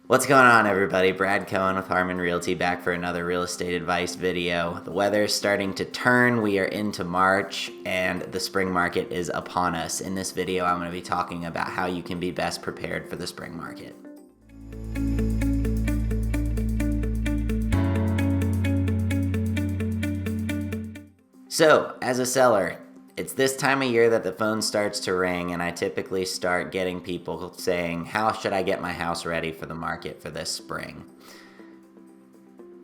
What's going on, everybody? Brad Cohen with Harman Realty back for another real estate advice video. The weather is starting to turn. We are into March and the spring market is upon us. In this video, I'm going to be talking about how you can be best prepared for the spring market. So, as a seller, it's this time of year that the phone starts to ring, and I typically start getting people saying, how should I get my house ready for the market for this spring?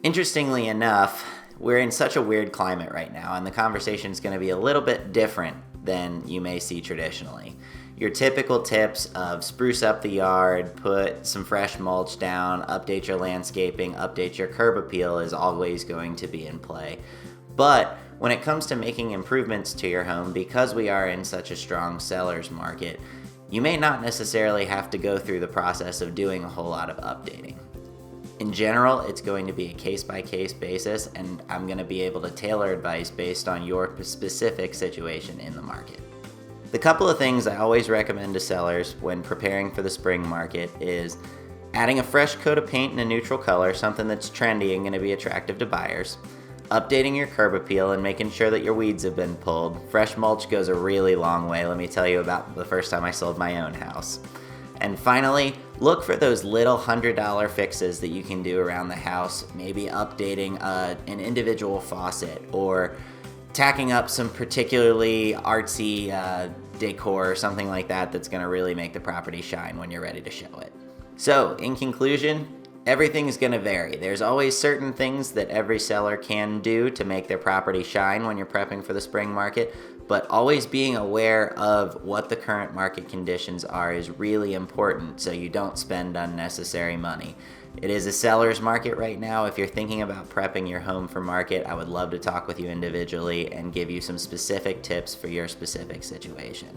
Interestingly enough, we're in such a weird climate right now, and the conversation is going to be a little bit different than you may see traditionally. Your typical tips of spruce up the yard, put some fresh mulch down, update your landscaping, update your curb appeal is always going to be in play. But when it comes to making improvements to your home, because we are in such a strong seller's market, you may not necessarily have to go through the process of doing a whole lot of updating. In general, it's going to be a case-by-case basis, and I'm going to be able to tailor advice based on your specific situation in the market. The couple of things I always recommend to sellers when preparing for the spring market is adding a fresh coat of paint in a neutral color, something that's trendy and going to be attractive to buyers. Updating your curb appeal and making sure that your weeds have been pulled. Fresh mulch goes a really long way. Let me tell you about the first time I sold my own house. And finally, look for those little $100 fixes that you can do around the house. Maybe updating an individual faucet or tacking up some particularly artsy decor or something like that that's going to really make the property shine when you're ready to show it. So, in conclusion, everything's going to vary. There's always certain things that every seller can do to make their property shine when you're prepping for the spring market, but always being aware of what the current market conditions are is really important so you don't spend unnecessary money. It is a seller's market right now. If you're thinking about prepping your home for market, I would love to talk with you individually and give you some specific tips for your specific situation.